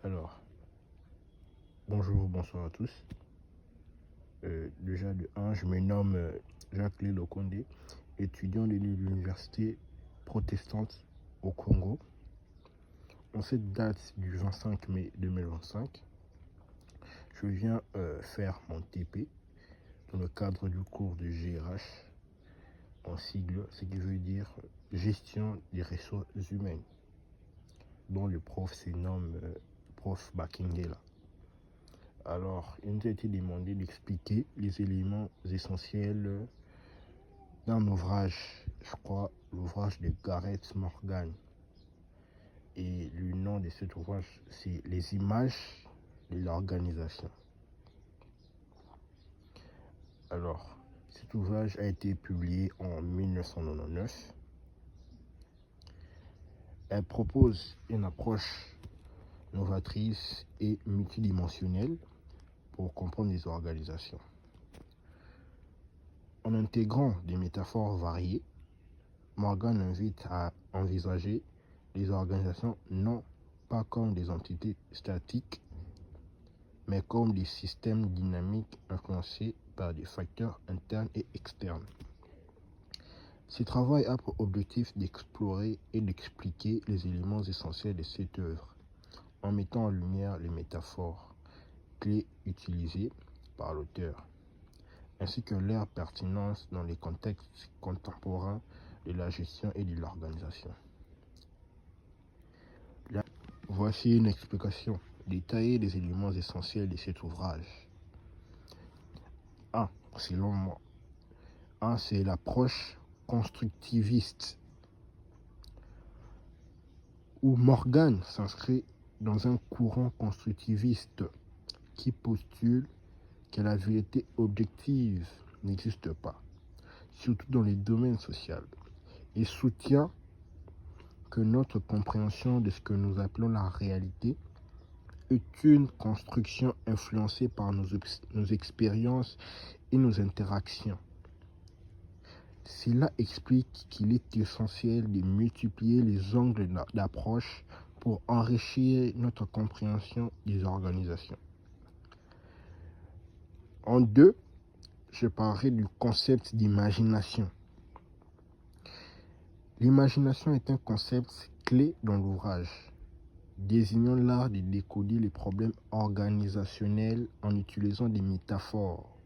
Alors, bonjour, bonsoir à tous. Déjà de 1, je me nomme Jacques Lelo Condé, étudiant de l'université protestante au Congo. En cette date du 25 mai 2025, je viens faire mon TP dans le cadre du cours de GRH, en sigle, ce qui veut dire gestion des ressources humaines, dont le prof se nomme prof Bakingela. Alors, il nous a été demandé d'expliquer les éléments essentiels d'un ouvrage, je crois, l'ouvrage de Gareth Morgan. Et le nom de cet ouvrage, c'est Les images de l'organisation. Alors, cet ouvrage a été publié en 1999. Elle propose une approche novatrice et multidimensionnelle pour comprendre les organisations. En intégrant des métaphores variées, Morgan invite à envisager les organisations non pas comme des entités statiques, mais comme des systèmes dynamiques influencés par des facteurs internes et externes. Ce travail a pour objectif d'explorer et d'expliquer les éléments essentiels de cette œuvre, en mettant en lumière les métaphores clés utilisées par l'auteur, ainsi que leur pertinence dans les contextes contemporains de la gestion et de l'organisation. Voici une explication détaillée des éléments essentiels de cet ouvrage. 1. Selon moi. 1. C'est l'approche constructiviste, où Morgan s'inscrit dans un courant constructiviste qui postule que la vérité objective n'existe pas, surtout dans les domaines sociaux, et soutient que notre compréhension de ce que nous appelons la réalité est une construction influencée par nos expériences et nos interactions. Cela explique qu'il est essentiel de multiplier les angles d'approche pour enrichir notre compréhension des organisations. En 2, je parlerai du concept d'imagination. L'imagination est un concept clé dans l'ouvrage, désignant l'art de décoder les problèmes organisationnels en utilisant des métaphores.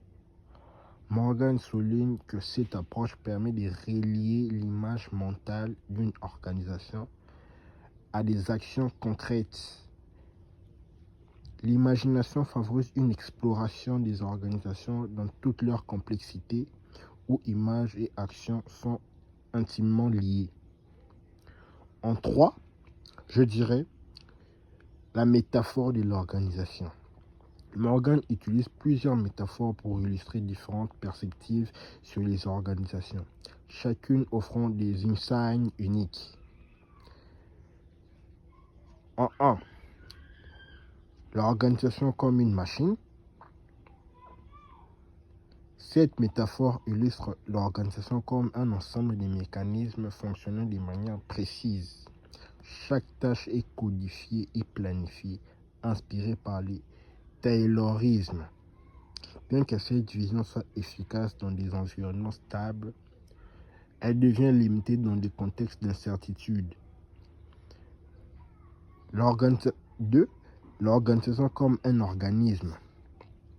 Morgan souligne que cette approche permet de relier l'image mentale d'une organisation à des actions concrètes. L'imagination favorise une exploration des organisations dans toute leur complexité, où images et actions sont intimement liées. En 3, je dirais la métaphore de l'organisation. Morgan utilise plusieurs métaphores pour illustrer différentes perspectives sur les organisations, chacune offrant des insights uniques. En 1, l'organisation comme une machine. Cette métaphore illustre l'organisation comme un ensemble de mécanismes fonctionnant de manière précise. Chaque tâche est codifiée et planifiée, inspirée par les taylorismes. Bien que cette vision soit efficace dans des environnements stables, elle devient limitée dans des contextes d'incertitude. 2. L'organisation comme un organisme.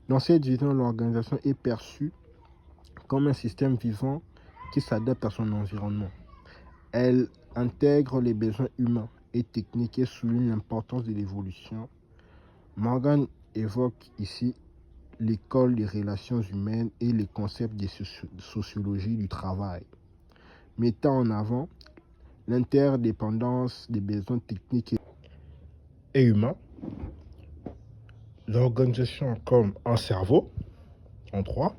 Dans cette vision, l'organisation est perçue comme un système vivant qui s'adapte à son environnement. Elle intègre les besoins humains et techniques et souligne l'importance de l'évolution. Morgan évoque ici l'école des relations humaines et les concepts de sociologie du travail, mettant en avant l'interdépendance des besoins techniques et humains. L'organisation comme un cerveau. En 3,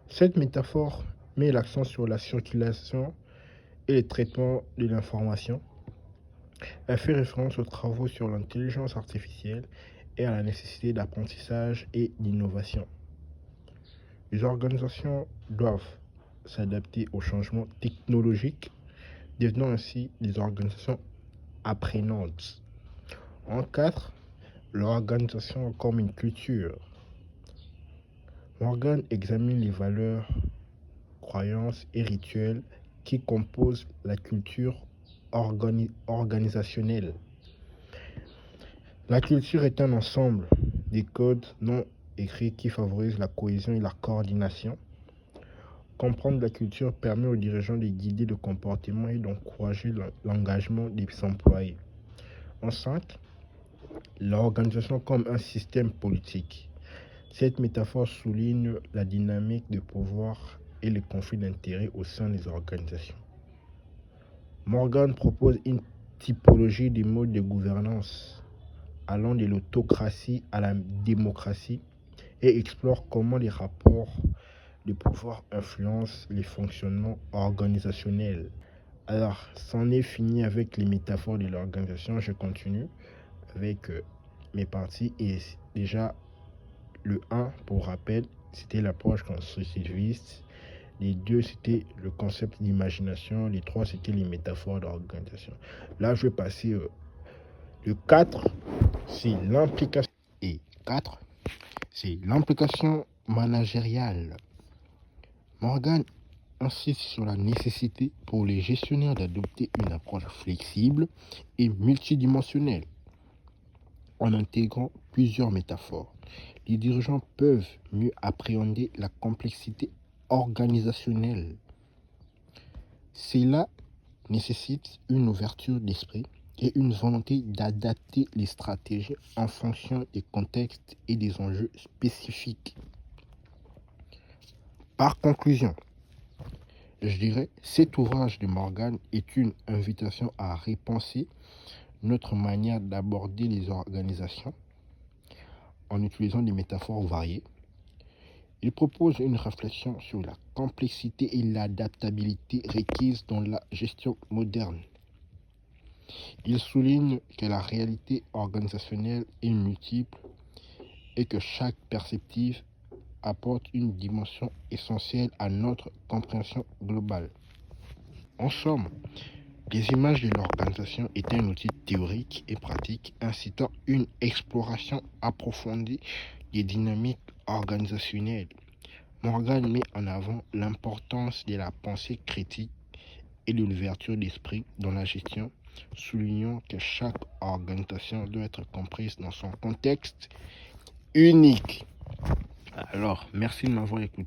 cette métaphore met l'accent sur la circulation et le traitement de l'information. Elle fait référence aux travaux sur l'intelligence artificielle et à la nécessité d'apprentissage et d'innovation. Les organisations doivent s'adapter aux changements technologiques, devenant ainsi des organisations apprenantes. En 4, L'organisation comme une culture. Morgan examine les valeurs, croyances et rituels qui composent la culture organisationnelle. La culture est un ensemble de codes non écrits qui favorisent la cohésion et la coordination. Comprendre la culture permet aux dirigeants de guider le comportement et d'encourager l'engagement des employés. En 5, l'organisation comme un système politique. Cette métaphore souligne la dynamique de pouvoir et les conflits d'intérêts au sein des organisations. Morgan propose une typologie des modes de gouvernance allant de l'autocratie à la démocratie et explore comment les rapports de pouvoir influencent les fonctionnements organisationnels. Alors, c'en est fini avec les métaphores de l'organisation. Je continue avec mes parties. Et déjà, le 1, pour rappel, c'était l'approche constructiviste. Les 2, c'était le concept d'imagination. Les 3, c'était les métaphores d'organisation. Là, je vais passer le 4, c'est l'implication. Et 4, c'est l'implication managériale. Morgan insiste sur la nécessité pour les gestionnaires d'adopter une approche flexible et multidimensionnelle. En intégrant plusieurs métaphores, les dirigeants peuvent mieux appréhender la complexité organisationnelle. Cela nécessite une ouverture d'esprit et une volonté d'adapter les stratégies en fonction des contextes et des enjeux spécifiques. Par conclusion, je dirais, cet ouvrage de Morgan est une invitation à repenser notre manière d'aborder les organisations en utilisant des métaphores variées. Il propose une réflexion sur la complexité et l'adaptabilité requises dans la gestion moderne. Il souligne que la réalité organisationnelle est multiple et que chaque perspective apporte une dimension essentielle à notre compréhension globale. En somme, les images de l'organisation est un outil théorique et pratique incitant une exploration approfondie des dynamiques organisationnelles. Morgan met en avant l'importance de la pensée critique et de l'ouverture d'esprit dans la gestion, soulignant que chaque organisation doit être comprise dans son contexte unique. Alors, merci de m'avoir écouté.